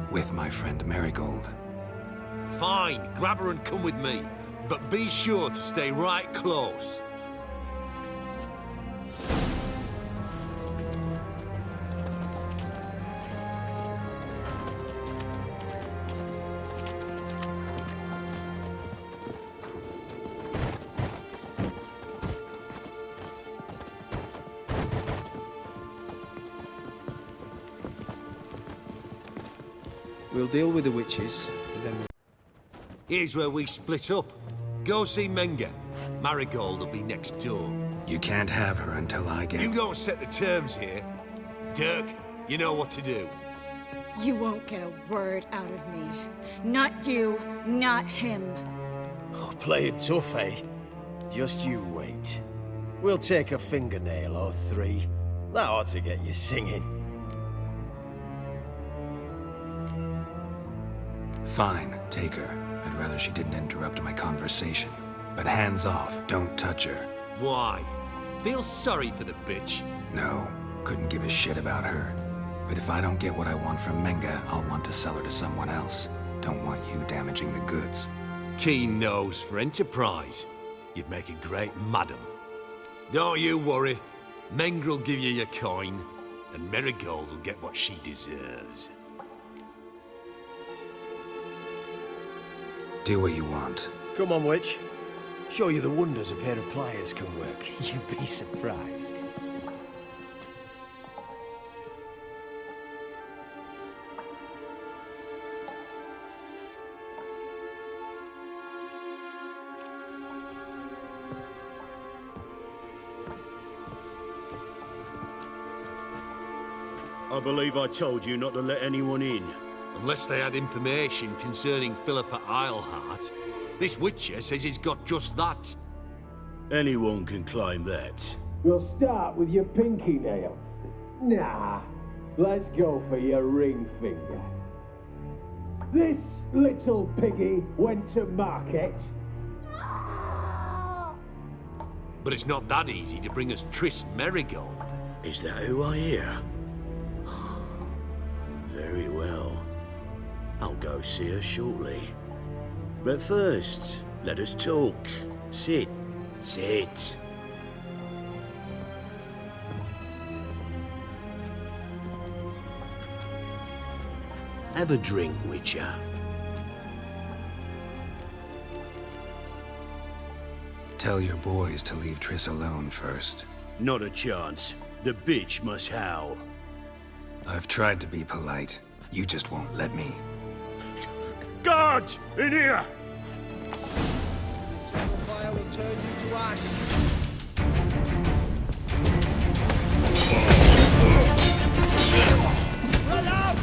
with my friend Merigold. Fine, grab her and come with me. But be sure to stay right close. We'll deal with the witches, and then... Here's where we split up. Go see Menge. Marigold will be next door. You can't have her until I get... You don't set the terms here. Dirk, you know what to do. You won't get a word out of me. Not you, not him. Oh, play it tough, eh? Just you wait. We'll take a fingernail or three. That ought to get you singing. Fine, take her. I'd rather she didn't interrupt my conversation. But hands off, don't touch her. Why? Feel sorry for the bitch? No, couldn't give a shit about her. But if I don't get what I want from Menge, I'll want to sell her to someone else. Don't want you damaging the goods. Keen nose for enterprise. You'd make a great madam. Don't you worry. Menge will give you your coin, and Merigold will get what she deserves. Do what you want. Come on, witch. Show you the wonders a pair of pliers can work. You'd be surprised. I believe I told you not to let anyone in. Unless they had information concerning Philippa Eilhart. This witcher says he's got just that. Anyone can claim that. We'll start with your pinky nail. Nah, let's go for your ring finger. This little piggy went to market. But it's not that easy to bring us Triss Merigold. Is that who I hear? Very well. I'll go see her shortly. But first, let us talk. Sit. Sit. Have a drink, Witcher. Tell your boys to leave Triss alone first. Not a chance. The bitch must howl. I've tried to be polite. You just won't let me. Guards! In here! Fire will turn you to ash. Run out!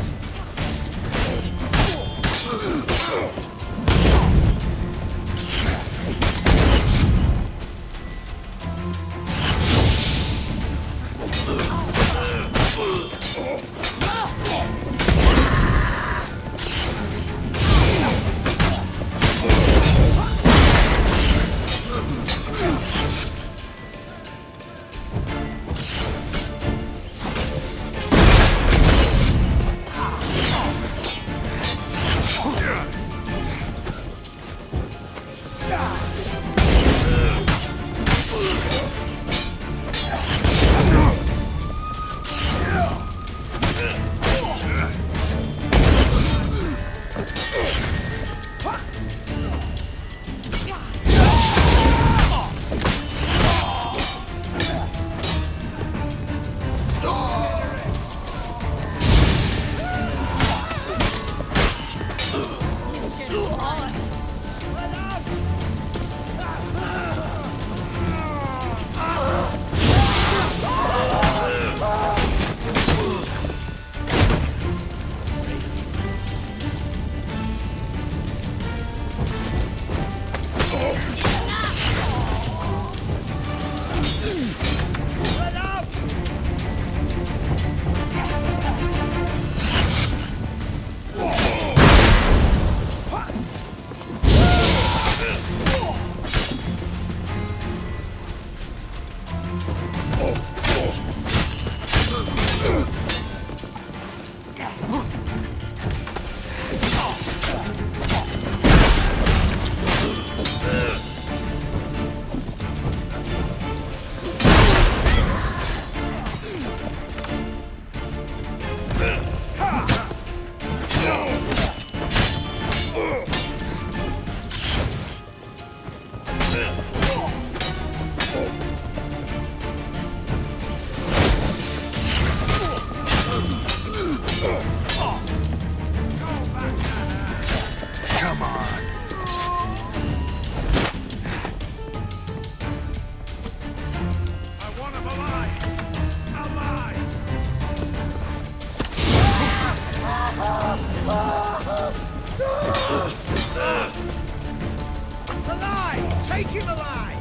Alive! Take him alive!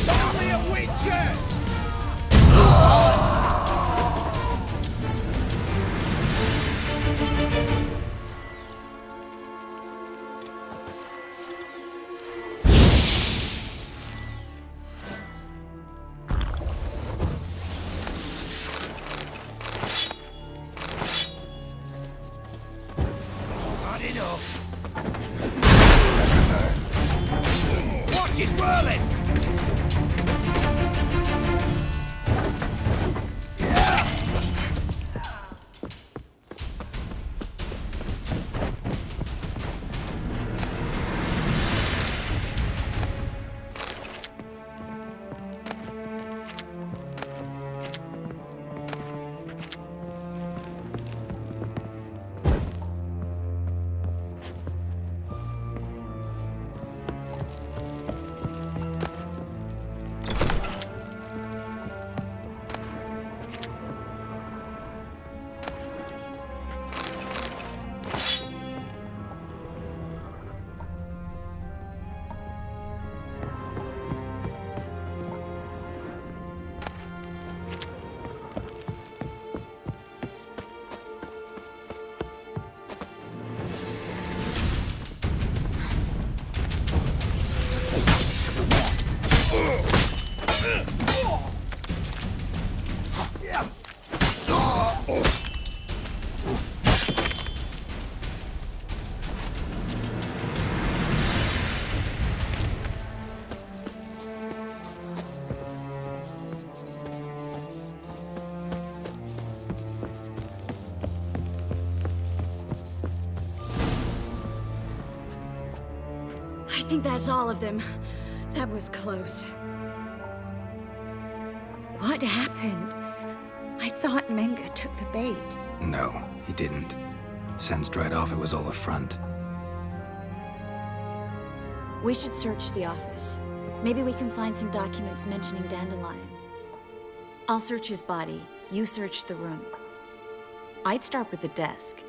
Tell me a witcher! Watch his whirling! think that's all of them. That was close. What happened? I thought Menga took the bait. No, he didn't. Sensed right off it was all a front. We should search the office. Maybe we can find some documents mentioning Dandelion. I'll search his body. You search the room. I'd start with the desk.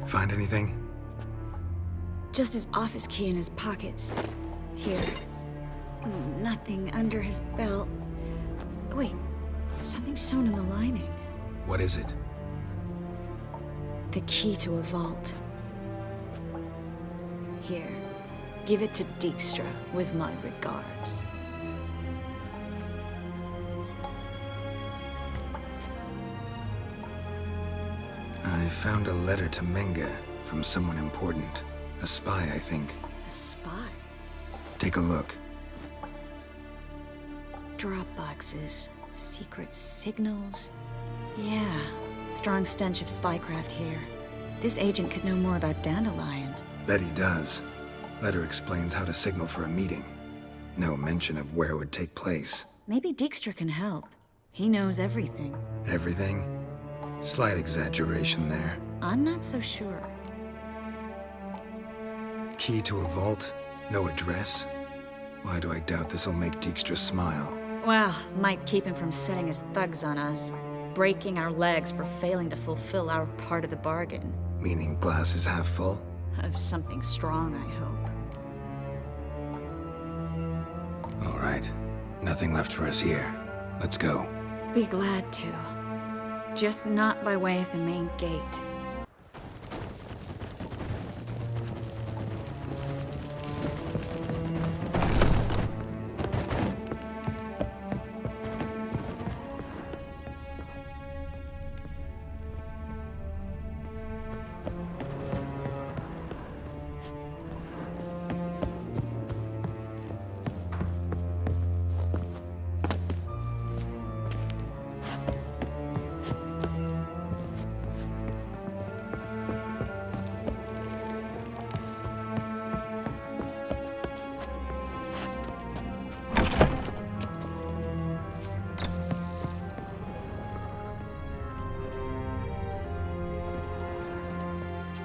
Find anything? Just his office key in his pockets. Here. Nothing under his belt. Wait, something sewn in the lining. What is it? The key to a vault. Here. Give it to Dijkstra with my regards. I found a letter to Menga from someone important. A spy, I think. A spy? Take a look. Drop boxes, secret signals. Yeah, strong stench of spycraft here. This agent could know more about Dandelion. Bet he does. Letter explains how to signal for a meeting. No mention of where it would take place. Maybe Dijkstra can help. He knows everything. Everything? Slight exaggeration there. I'm not so sure. Key to a vault? No address? Why do I doubt this'll make Dijkstra smile? Well, might keep him from setting his thugs on us. Breaking our legs for failing to fulfill our part of the bargain. Meaning glass is half full? Of something strong, I hope. All right. Nothing left for us here. Let's go. Be glad to. Just not by way of the main gate.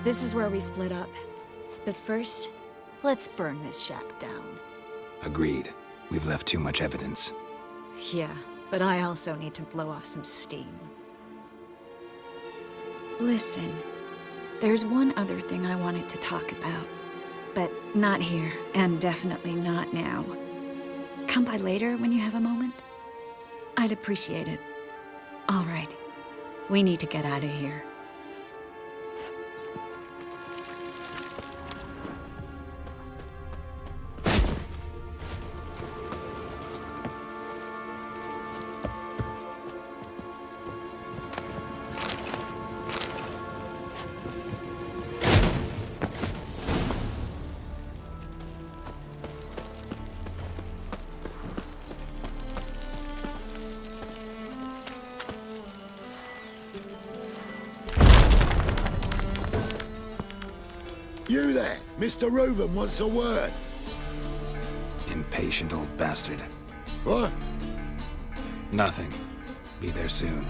This is where we split up. But first, let's burn this shack down. Agreed. We've left too much evidence. Yeah, but I also need to blow off some steam. Listen, there's one other thing I wanted to talk about. But not here, and definitely not now. Come by later when you have a moment? I'd appreciate it. All right. We need to get out of here. You there! Mr. Reuven wants a word. Impatient old bastard. What? Nothing. Be there soon.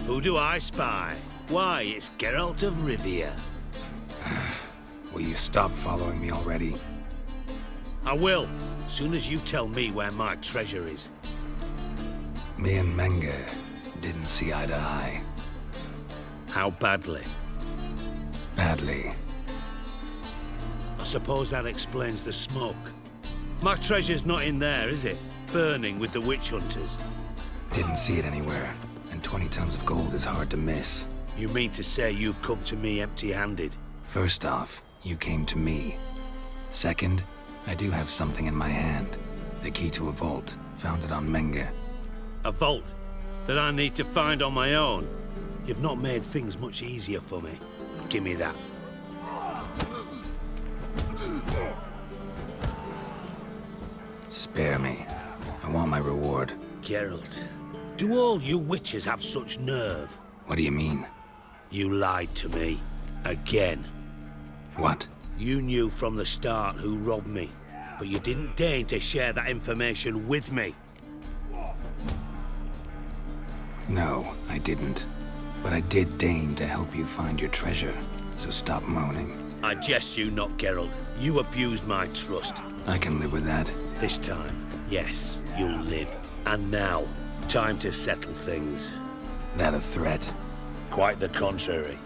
Who do I spy? Why, it's Geralt of Rivia. Will you stop following me already? I will, soon as you tell me where my treasure is. Me and Menge didn't see eye to eye. How badly? Badly. I suppose that explains the smoke. My treasure's not in there, is it? Burning with the witch hunters. Didn't see it anywhere, and 20 tons of gold is hard to miss. You mean to say you've come to me empty-handed? First off, you came to me. Second, I do have something in my hand. The key to a vault, founded on Menge. A vault that I need to find on my own? You've not made things much easier for me. Give me that. Spare me. I want my reward. Geralt, do all you witches have such nerve? What do you mean? You lied to me. Again. What? You knew from the start who robbed me, but you didn't deign to share that information with me. No, I didn't. But I did deign to help you find your treasure, so stop moaning. I jest you not, Geralt. You abused my trust. I can live with that. This time, yes, you'll live. And now, time to settle things. That a threat? Quite the contrary.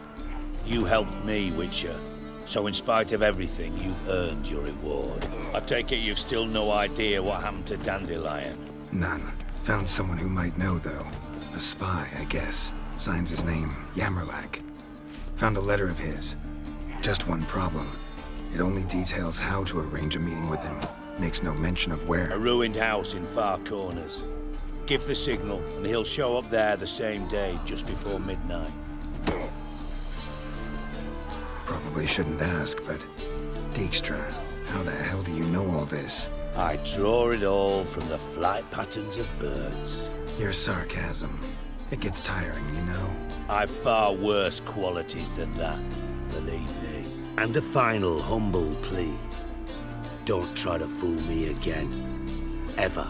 You helped me, Witcher. So in spite of everything, you've earned your reward. I take it you've still no idea what happened to Dandelion? None. Found someone who might know, though. A spy, I guess. Signs his name, Yammerlak. Found a letter of his. Just one problem. It only details how to arrange a meeting with him. Makes no mention of where. A ruined house in Far Corners. Give the signal, and he'll show up there the same day, just before midnight. Probably shouldn't ask, but... Dijkstra, how the hell do you know all this? I draw it all from the flight patterns of birds. Your sarcasm. It gets tiring, you know. I've far worse qualities than that, believe me. And a final humble plea. Don't try to fool me again. Ever.